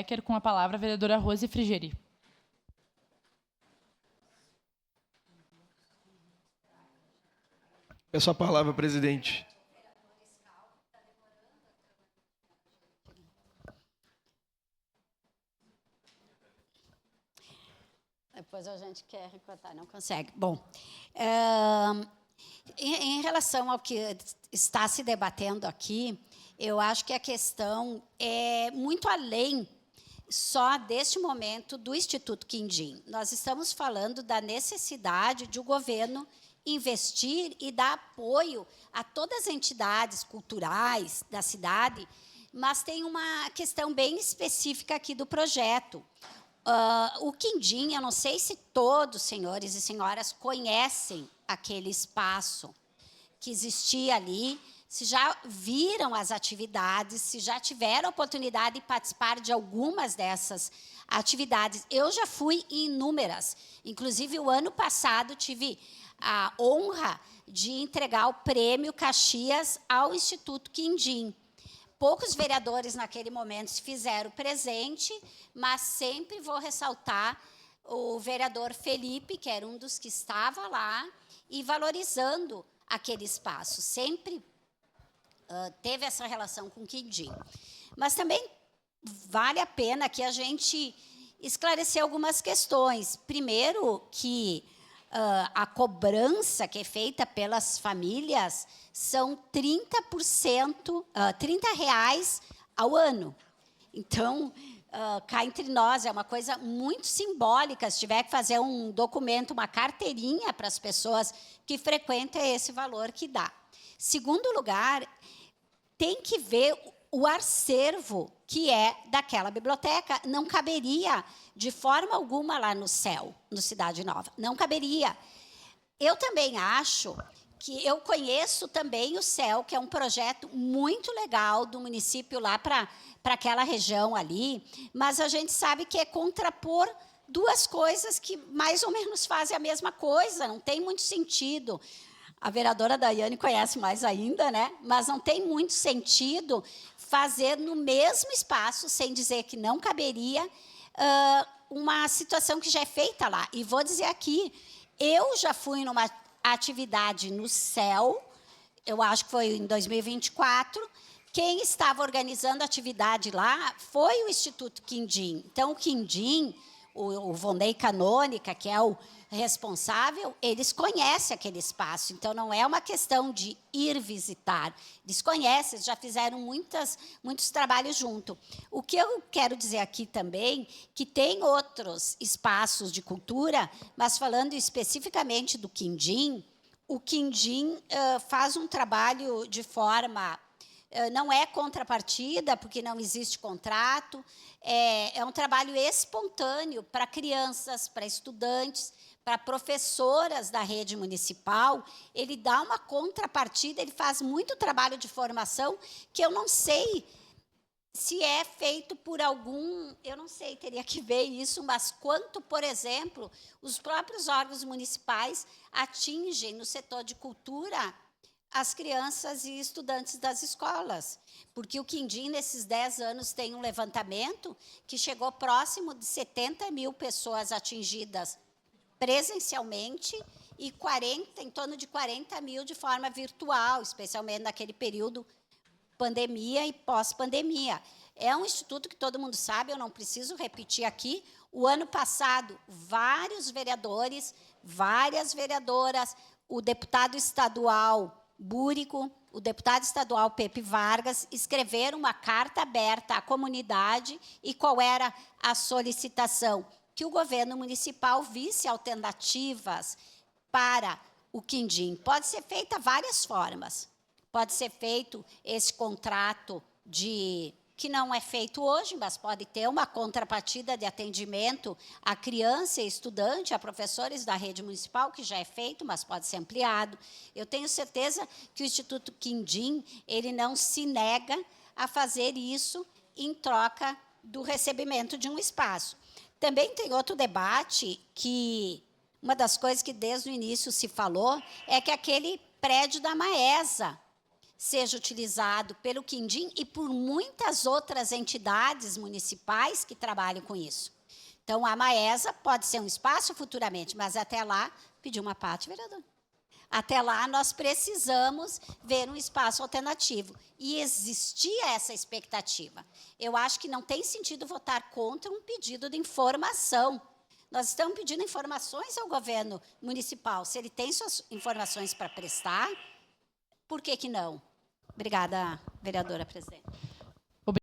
Becker. Com a palavra, a vereadora Rose Frigeri. Peço a palavra, presidente. Depois a gente quer recortar, não consegue. Bom, em relação ao que está se debatendo aqui, eu acho que a questão é muito além só deste momento do Instituto Quindim. Nós estamos falando da necessidade de o governo investir e dar apoio a todas as entidades culturais da cidade, mas tem uma questão bem específica aqui do projeto. O Quindim, eu não sei se todos, senhores e senhoras, conhecem aquele espaço que existia ali, se já viram as atividades, se já tiveram a oportunidade de participar de algumas dessas atividades. Eu já fui em inúmeras. Inclusive, o ano passado, tive a honra de entregar o Prêmio Caxias ao Instituto Quindim. Poucos vereadores, naquele momento, se fizeram presente, mas sempre vou ressaltar o vereador Felipe, que era um dos que estava lá, e valorizando aquele espaço. Sempre teve essa relação com o Quindim. Mas também vale a pena que a gente esclarecer algumas questões. Primeiro, que a cobrança que é feita pelas famílias são 30%, R$30 ao ano. Então, cá entre nós, é uma coisa muito simbólica. Se tiver que fazer um documento, uma carteirinha para as pessoas que frequentam, é esse valor que dá. Segundo lugar, tem que ver o acervo que é daquela biblioteca. Não caberia de forma alguma lá no CEL, no Cidade Nova. Não caberia. Eu também acho que eu conheço também o CEL, que é um projeto muito legal do município lá para aquela região ali, mas a gente sabe que é contrapor duas coisas que mais ou menos fazem a mesma coisa, não tem muito sentido. A vereadora Daiane conhece mais ainda, né? Mas não tem muito sentido fazer no mesmo espaço, sem dizer que não caberia, uma situação que já é feita lá. E vou dizer aqui, eu já fui numa atividade no CEL, eu acho que foi em 2024, quem estava organizando a atividade lá foi o Instituto Quindim. Então, o Quindim, o Vonei Canônica, que é o responsável, eles conhecem aquele espaço. Então, não é uma questão de ir visitar. Eles conhecem, já fizeram muitos trabalhos junto. O que eu quero dizer aqui também, que tem outros espaços de cultura, mas falando especificamente do Quindim, o Quindim faz um trabalho de forma... não é contrapartida, porque não existe contrato, é um trabalho espontâneo para crianças, para estudantes, para professoras da rede municipal. Ele dá uma contrapartida, ele faz muito trabalho de formação, que eu não sei se é feito por algum, eu não sei, teria que ver isso, mas quanto, por exemplo, os próprios órgãos municipais atingem no setor de cultura as crianças e estudantes das escolas. Porque o Quindim, nesses 10 anos, tem um levantamento que chegou próximo de 70 mil pessoas atingidas presencialmente e em torno de 40 mil de forma virtual, especialmente naquele período pandemia e pós-pandemia. É um instituto que todo mundo sabe, eu não preciso repetir aqui. O ano passado, vários vereadores, várias vereadoras, o deputado estadual Búrico, o deputado estadual Pepe Vargas, escreveram uma carta aberta à comunidade. E qual era a solicitação? Que o governo municipal visse alternativas para o Quindim. Pode ser feita de várias formas. Pode ser feito esse contrato que não é feito hoje, mas pode ter uma contrapartida de atendimento a criança e estudante, a professores da rede municipal, que já é feito, mas pode ser ampliado. Eu tenho certeza que o Instituto Quindim, ele não se nega a fazer isso em troca do recebimento de um espaço. Também tem outro debate que uma das coisas que desde o início se falou é que aquele prédio da Maesa seja utilizado pelo Quindim e por muitas outras entidades municipais que trabalham com isso. Então, a Maesa pode ser um espaço futuramente, mas até lá, pediu uma parte, vereador. Até lá, nós precisamos ver um espaço alternativo. E existia essa expectativa. Eu acho que não tem sentido votar contra um pedido de informação. Nós estamos pedindo informações ao governo municipal. Se ele tem suas informações para prestar, por que não? Obrigada, vereadora presidente.